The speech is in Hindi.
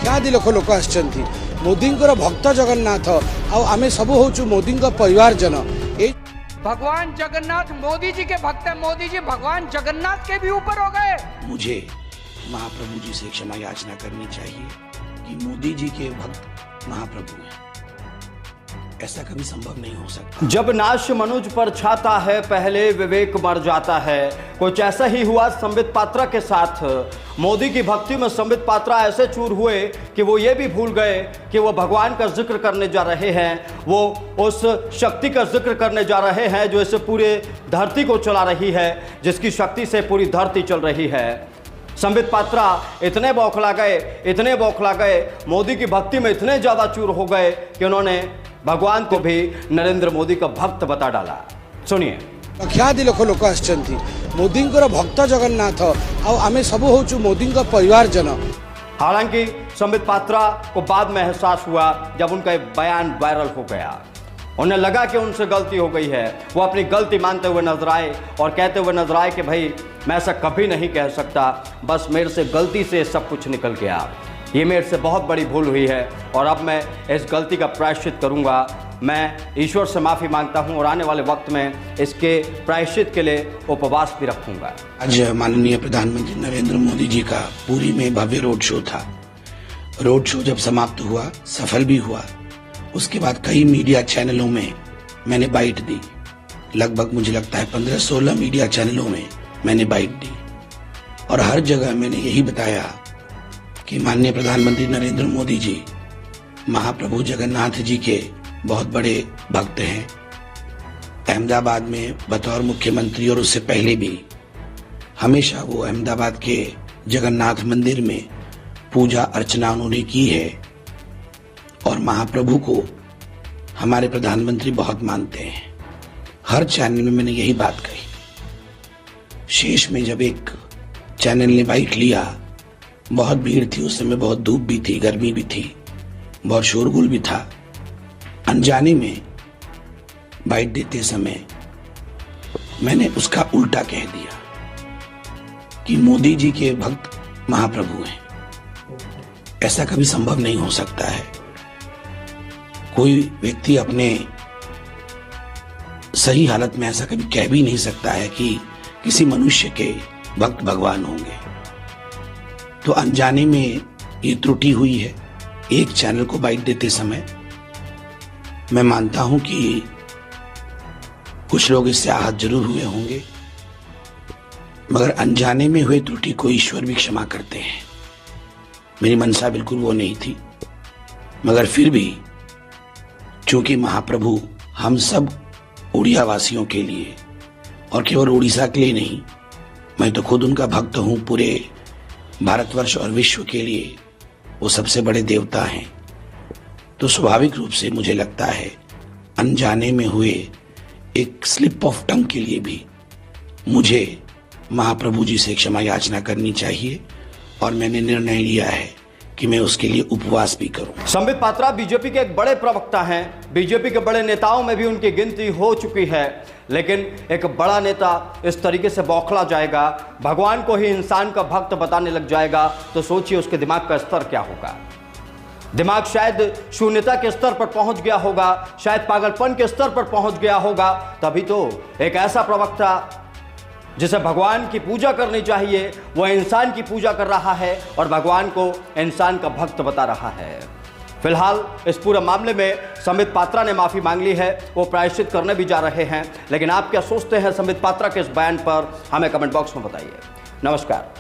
लक्षादि लोक लोक आछंती मोदी भक्त जगन्नाथ आमे सब होचु मोदी परिवारजन। भगवान जगन्नाथ मोदी जी के भक्त हैं। मोदी जी भगवान जगन्नाथ के भी ऊपर हो गए। मुझे महाप्रभु जी से क्षमा याचना करनी चाहिए कि मोदी जी के भक्त महाप्रभु हैं। ऐसा कभी संभव नहीं हो सकता। जब नाश मनुज पर छाता है पहले विवेक मर जाता है। कुछ ऐसा ही हुआ संबित पात्रा के साथ। मोदी की भक्ति में संबित पात्रा ऐसे चूर हुए कि वो ये भी भूल गए कि वो भगवान का जिक्र करने जा रहे हैं। वो उस शक्ति का जिक्र करने जा रहे हैं जो इसे पूरे धरती को चला रही है, जिसकी शक्ति से पूरी धरती चल रही है। संबित पात्रा इतने बौखला गए, मोदी की भक्ति में इतने ज़्यादा चूर हो गए कि उन्होंने भगवान को भी नरेंद्र मोदी का भक्त बता डाला। सुनिए। लक्षादि लोक लोक आछंती मोदी भक्त जगन्नाथ आमे सब होचु मोदी परिवारजन। हालांकि संबित पात्रा को बाद में एहसास हुआ जब उनका एक बयान वायरल हो गया। उन्हें लगा कि उनसे गलती हो गई है। वो अपनी गलती मानते हुए नजर आए और कहते हुए नजर आए कि भाई मैं ऐसा कभी नहीं कह सकता, बस मेरे से गलती से सब कुछ निकल गया। ये मेरे से बहुत बड़ी भूल हुई है और अब मैं इस गलती का प्रायश्चित करूंगा। मैं ईश्वर से माफ़ी मांगता हूं और आने वाले वक्त में इसके प्रायश्चित के लिए उपवास भी रखूंगा। आज माननीय प्रधानमंत्री नरेंद्र मोदी जी का पुरी में भव्य रोड शो था। रोड शो जब समाप्त हुआ, सफल भी हुआ, उसके बाद कई मीडिया चैनलों में मैंने बाइट दी। लगभग मुझे लगता है 15-16 मीडिया चैनलों में मैंने बाइट दी और हर जगह मैंने यही बताया कि माननीय प्रधानमंत्री नरेंद्र मोदी जी महाप्रभु जगन्नाथ जी के बहुत बड़े भक्त हैं। अहमदाबाद में बतौर मुख्यमंत्री और उससे पहले भी हमेशा वो अहमदाबाद के जगन्नाथ मंदिर में पूजा अर्चना उन्होंने की है और महाप्रभु को हमारे प्रधानमंत्री बहुत मानते हैं। हर चैनल में मैंने यही बात कही। शेष में जब एक चैनल ने बाइट लिया, बहुत भीड़ थी उस समय, बहुत धूप भी थी, गर्मी भी थी, बहुत शोरगुल भी था। अनजाने में बाइट देते समय मैंने उसका उल्टा कह दिया कि मोदी जी के भक्त महाप्रभु हैं। ऐसा कभी संभव नहीं हो सकता है। कोई व्यक्ति अपने सही हालत में ऐसा कभी कह भी नहीं सकता है कि किसी मनुष्य के भक्त भगवान होंगे। तो अनजाने में ये त्रुटि हुई है एक चैनल को बाइट देते समय। मैं मानता हूं कि कुछ लोग इससे आहत जरूर हुए होंगे, मगर अनजाने में हुए त्रुटि को ईश्वर भी क्षमा करते हैं। मेरी मनसा बिल्कुल वो नहीं थी, मगर फिर भी चूंकि महाप्रभु हम सब उड़िया वासियों के लिए और केवल उड़ीसा के लिए नहीं, मैं तो खुद उनका भक्त हूं, पूरे भारतवर्ष और विश्व के लिए वो सबसे बड़े देवता हैं। तो स्वाभाविक रूप से मुझे लगता है अनजाने में हुए एक स्लिप ऑफ टंग के लिए भी मुझे महाप्रभु जी से क्षमा याचना करनी चाहिए और मैंने निर्णय लिया है कि मैं उसके लिए उपवास भी करूं। संबित पात्रा बीजेपी के एक बड़े प्रवक्ता हैं। बीजेपी के बड़े नेताओं में भी उनकी गिनती हो चुकी है, लेकिन एक बड़ा नेता इस तरीके से बौखला जाएगा, भगवान को ही इंसान का भक्त बताने लग जाएगा, तो सोचिए उसके दिमाग का स्तर क्या होगा। दिमाग शायद शून्यता के स्तर पर पहुंच गया होगा, शायद पागलपन के स्तर पर पहुंच गया होगा। तभी तो एक ऐसा प्रवक्ता जिसे भगवान की पूजा करनी चाहिए, वह इंसान की पूजा कर रहा है और भगवान को इंसान का भक्त बता रहा है। फिलहाल इस पूरे मामले में संबित पात्रा ने माफ़ी मांग ली है, वो प्रायश्चित करने भी जा रहे हैं। लेकिन आप क्या सोचते हैं संबित पात्रा के इस बयान पर, हमें कमेंट बॉक्स में बताइए। नमस्कार।